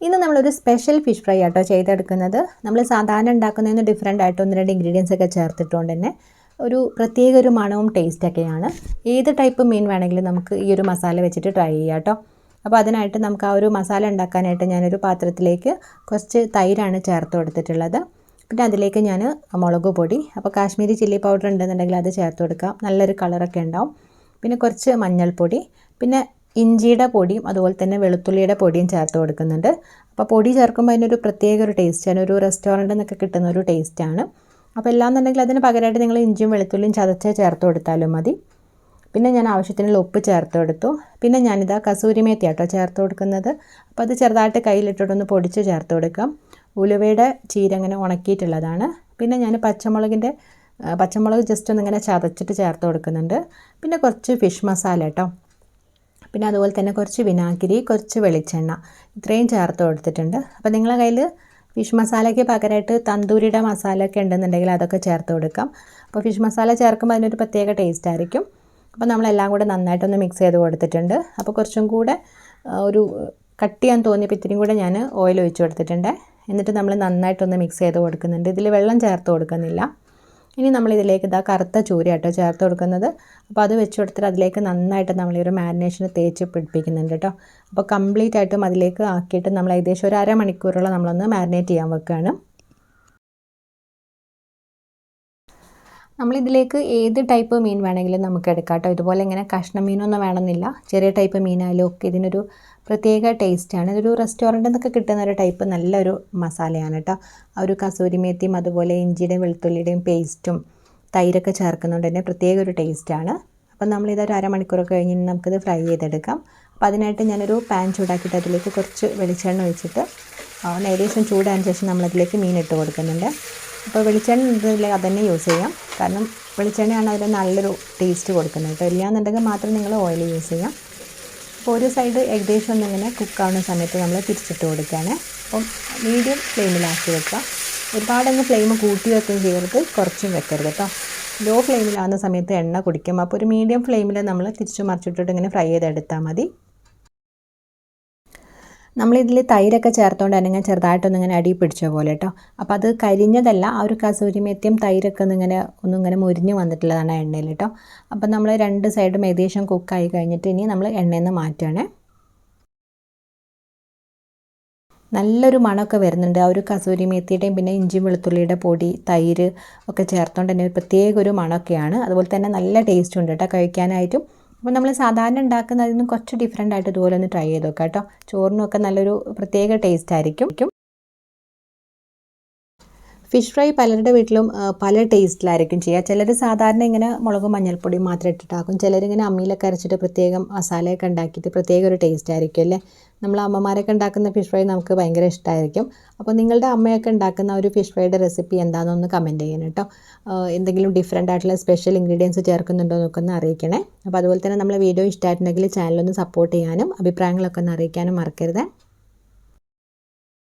ഇന്ന് നമ്മളൊരു special fish fry ആട്ടോ ചെയ്തെടുക്കുന്നത്. നമ്മൾ സാധാരണ ഉണ്ടാക്കുന്നതിന് ഡിഫറെൻ്റ് ആയിട്ട് 1-2 ഇൻഗ്രീഡിയൻസ് ഒക്കെ ചേർത്തിട്ടുകൊണ്ട് തന്നെ പ്രത്യേക ഒരു മണവും ടേസ്റ്റൊക്കെയാണ്. ഏത് ടൈപ്പ് മീൻ വേണമെങ്കിലും നമുക്ക് ഈ ഒരു മസാല വെച്ചിട്ട് ട്രൈ ചെയ്യാം കേട്ടോ. അപ്പോൾ അതിനായിട്ട് നമുക്ക് ആ ഒരു മസാല ഉണ്ടാക്കാനായിട്ട് ഞാനൊരു പാത്രത്തിലേക്ക് കുറച്ച് തൈരാണ് ചേർത്ത് കൊടുത്തിട്ടുള്ളത്. പിന്നെ അതിലേക്ക് ഞാൻ മുളക് പൊടി, അപ്പോൾ കാശ്മീരി ചില്ലി പൗഡർ ഉണ്ടെന്നുണ്ടെങ്കിൽ അത് ചേർത്ത് കൊടുക്കാം, നല്ലൊരു കളറൊക്കെ ഉണ്ടാവും. പിന്നെ കുറച്ച് മഞ്ഞൾപ്പൊടി, പിന്നെ ഇഞ്ചിയുടെ പൊടിയും അതുപോലെ തന്നെ വെളുത്തുള്ളിയുടെ പൊടിയും ചേർത്ത് കൊടുക്കുന്നുണ്ട്. അപ്പോൾ പൊടി ചേർക്കുമ്പോൾ അതിനൊരു പ്രത്യേക ഒരു ടേസ്റ്റാണ്, ഒരു റെസ്റ്റോറൻറ്റിൽ നിന്നൊക്കെ കിട്ടുന്ന ഒരു ടേസ്റ്റാണ്. അപ്പോൾ എല്ലാമെന്നുണ്ടെങ്കിൽ അതിന് പകരമായിട്ട് നിങ്ങൾ ഇഞ്ചിയും വെളുത്തുള്ളിയും ചതച്ച് ചേർത്ത് കൊടുത്താലും മതി. പിന്നെ ഞാൻ ആവശ്യത്തിനുള്ള ഉപ്പ് ചേർത്ത് കൊടുത്തു. പിന്നെ ഞാനിതാ കസൂരി മേത്തി ആട്ടോ ചേർത്ത് കൊടുക്കുന്നത്. അപ്പോൾ അത് ചെറുതായിട്ട് കയ്യിലിട്ടിട്ടൊന്ന് പൊടിച്ച് ചേർത്ത് കൊടുക്കാം. ഉലുവയുടെ ചീര അങ്ങനെ ഉണക്കിയിട്ടുള്ളതാണ്. പിന്നെ ഞാൻ പച്ചമുളക് ജസ്റ്റ് ഒന്നിങ്ങനെ ചതച്ചിട്ട് ചേർത്ത് കൊടുക്കുന്നുണ്ട്. പിന്നെ കുറച്ച് ഫിഷ് മസാല കേട്ടോ. പിന്നെ അതുപോലെ തന്നെ കുറച്ച് വിനാഗിരി, കുറച്ച് വെളിച്ചെണ്ണ, ഇത്രയും ചേർത്ത് കൊടുത്തിട്ടുണ്ട്. അപ്പോൾ നിങ്ങളുടെ കയ്യിൽ ഫിഷ് മസാലയ്ക്ക് പകരമായിട്ട് തന്തൂരിയുടെ മസാല ഒക്കെ ഉണ്ടെന്നുണ്ടെങ്കിൽ അതൊക്കെ ചേർത്ത് കൊടുക്കാം. അപ്പോൾ ഫിഷ് മസാല ചേർക്കുമ്പോൾ അതിനൊരു പ്രത്യേക ടേസ്റ്റ് ആയിരിക്കും. അപ്പോൾ നമ്മളെല്ലാം കൂടെ നന്നായിട്ടൊന്ന് മിക്സ് ചെയ്ത് കൊടുത്തിട്ടുണ്ട്. അപ്പോൾ കുറച്ചും കൂടെ ഒരു കട്ട് ചെയ്യാൻ തോന്നിയപ്പോൾ ഇത്തിരിയും കൂടെ ഞാൻ ഓയിൽ ഒഴിച്ച് കൊടുത്തിട്ടുണ്ട്. എന്നിട്ട് നമ്മൾ നന്നായിട്ടൊന്ന് മിക്സ് ചെയ്ത് കൊടുക്കുന്നുണ്ട്. ഇതിൽ വെള്ളം ചേർത്ത് കൊടുക്കുന്നില്ല. ഇനി നമ്മളിതിലേക്ക് കറുത്ത ചൂര കേട്ടോ ചേർത്ത് കൊടുക്കുന്നത്. അപ്പോൾ അത് വെച്ച് കൊടുത്തിട്ട് അതിലേക്ക് നന്നായിട്ട് നമ്മൾ ഈ ഒരു മാരിനേഷന് തേച്ച് പിടിപ്പിക്കുന്നുണ്ട് കേട്ടോ. അപ്പോൾ കംപ്ലീറ്റ് ആയിട്ടും അതിലേക്ക് ആക്കിയിട്ട് നമ്മൾ ഏകദേശം ഒരു അരമണിക്കൂറോളം നമ്മളൊന്ന് മാരിനേറ്റ് ചെയ്യാൻ വെക്കുകയാണ്. നമ്മളിതിലേക്ക് ഏത് ടൈപ്പ് മീൻ വേണമെങ്കിലും നമുക്ക് എടുക്കാം കേട്ടോ. ഇതുപോലെ ഇങ്ങനെ കഷ്ണം മീനൊന്നും വേണമെന്നില്ല, ചെറിയ ടൈപ്പ് മീനായാലും ഒക്കെ ഇതിനൊരു പ്രത്യേക ടേസ്റ്റാണ്. ഇതൊരു റെസ്റ്റോറൻറ്റിൽ നിന്നൊക്കെ കിട്ടുന്ന ഒരു ടൈപ്പ് നല്ലൊരു മസാലയാണ് കേട്ടോ. ആ ഒരു കസൂരി മേത്തിയും അതുപോലെ ഇഞ്ചിയുടെയും വെളുത്തുള്ളിയുടെയും പേസ്റ്റും തൈരൊക്കെ ചേർക്കുന്നതുകൊണ്ട് തന്നെ പ്രത്യേക ഒരു ടേസ്റ്റാണ്. അപ്പം നമ്മളിതൊരു അരമണിക്കൂറൊക്കെ കഴിഞ്ഞ് നമുക്കിത് ഫ്രൈ ചെയ്തെടുക്കാം. അപ്പോൾ അതിനായിട്ട് ഞാനൊരു പാൻ ചൂടാക്കിയിട്ട് അതിലേക്ക് കുറച്ച് വെളിച്ചെണ്ണ ഒഴിച്ചിട്ട് ഏകദേശം ചൂടായതിന് ശേഷം നമ്മളതിലേക്ക് മീൻ ഇട്ട് കൊടുക്കുന്നുണ്ട്. അപ്പോൾ വെളിച്ചെണ്ണ ഉണ്ടെങ്കിൽ അതന്നെ യൂസ് ചെയ്യാം, കാരണം വെളിച്ചെണ്ണയാണ് അതിന് നല്ലൊരു ടേസ്റ്റ് കൊടുക്കുന്നത് കേട്ടോ. ഇല്ലാന്നുണ്ടെങ്കിൽ മാത്രം നിങ്ങൾ ഓയിൽ യൂസ് ചെയ്യാം. അപ്പോൾ ഒരു സൈഡ് ഏകദേശം ഒന്നിങ്ങനെ കുക്കാവുന്ന സമയത്ത് നമ്മൾ തിരിച്ചിട്ട് കൊടുക്കുകയാണ്. അപ്പം മീഡിയം ഫ്ലെയിമിലാക്കി വെക്കുക. ഒരുപാടങ്ങ് ഫ്ലെയിം കൂട്ടി വെക്കുകയും ചെയ്യരുത്, കുറച്ചും വെക്കരുത് കേട്ടോ. ലോ ഫ്ലെയിമിലാവുന്ന സമയത്ത് എണ്ണ കുടിക്കും. അപ്പോൾ ഒരു മീഡിയം ഫ്ലെയിമിൽ നമ്മൾ തിരിച്ചു മറിച്ചിട്ടിട്ട് ഇങ്ങനെ ഫ്രൈ ചെയ്തെടുത്താൽ മതി. നമ്മളിതിൽ തൈരൊക്കെ ചേർത്തുകൊണ്ട് തന്നെ ഇങ്ങനെ ചെറുതായിട്ടൊന്നിങ്ങനെ അടി പിടിച്ച പോലെ കേട്ടോ. അപ്പോൾ അത് കരിഞ്ഞതല്ല, ആ ഒരു കസൂരി മേത്തിയും തൈരൊക്കെ ഒന്നിങ്ങനെ മുരിഞ്ഞ് വന്നിട്ടുള്ളതാണ് എണ്ണയിൽ കേട്ടോ. അപ്പോൾ നമ്മൾ രണ്ട് സൈഡും ഏകദേശം കുക്കായി കഴിഞ്ഞിട്ട് ഇനി നമ്മൾ എണ്ണയിൽ നിന്ന് മാറ്റുകയാണ്. നല്ലൊരു മണമൊക്കെ വരുന്നുണ്ട്. ആ ഒരു കസൂരി മേത്തിയുടെയും പിന്നെ ഇഞ്ചി വെളുത്തുള്ളിയുടെ പൊടി, തൈര് ഒക്കെ ചേർത്തുകൊണ്ട് തന്നെ പ്രത്യേക ഒരു മണമൊക്കെയാണ്. അതുപോലെ തന്നെ നല്ല ടേസ്റ്റ് ഉണ്ട് കേട്ടോ കഴിക്കാനായിട്ടും. അപ്പോൾ നമ്മൾ സാധാരണ ഉണ്ടാക്കുന്നതിൽ നിന്നും കുറച്ച് ഡിഫറെൻ്റ് ആയിട്ട് ഇതുപോലെ ഒന്ന് ട്രൈ ചെയ്ത് നോക്കാം കേട്ടോ. ചോറിനൊക്കെ നല്ലൊരു പ്രത്യേക ടേസ്റ്റ് ആയിരിക്കും. ഫിഷ് ഫ്രൈ പലരുടെ വീട്ടിലും പല ടേസ്റ്റിലായിരിക്കും ചെയ്യുക. ചിലർ സാധാരണ ഇങ്ങനെ മുളകും മഞ്ഞൾപ്പൊടിയും മാത്രം ഇട്ടിട്ടാക്കും. ചിലരിങ്ങനെ അമ്മിയിലൊക്കെ അരച്ചിട്ട് പ്രത്യേകം മസാലയൊക്കെ ഉണ്ടാക്കിയിട്ട് പ്രത്യേക ഒരു ടേസ്റ്റ് ആയിരിക്കും അല്ലേ. നമ്മൾ അമ്മമാരൊക്കെ ഉണ്ടാക്കുന്ന ഫിഷ് ഫ്രൈ നമുക്ക് ഭയങ്കര ഇഷ്ടമായിരിക്കും. അപ്പോൾ നിങ്ങളുടെ അമ്മയൊക്കെ ഉണ്ടാക്കുന്ന ഒരു ഫിഷ് ഫ്രൈയുടെ റെസിപ്പി എന്താണെന്നൊന്ന് കമൻറ്റ് ചെയ്യണം കേട്ടോ. എന്തെങ്കിലും ഡിഫറെൻ്റ് ആയിട്ടുള്ള സ്പെഷ്യൽ ഇൻഗ്രീഡിയൻസ് ചേർക്കുന്നുണ്ടോ എന്നൊക്കെ അറിയിക്കണേ. അപ്പോൾ അതുപോലെ തന്നെ നമ്മളെ വീഡിയോ ഇഷ്ടമായിട്ടുണ്ടെങ്കിൽ ചാനലൊന്ന് സപ്പോർട്ട് ചെയ്യാനും അഭിപ്രായങ്ങളൊക്കെ ഒന്ന് അറിയിക്കാനും മറക്കരുത്.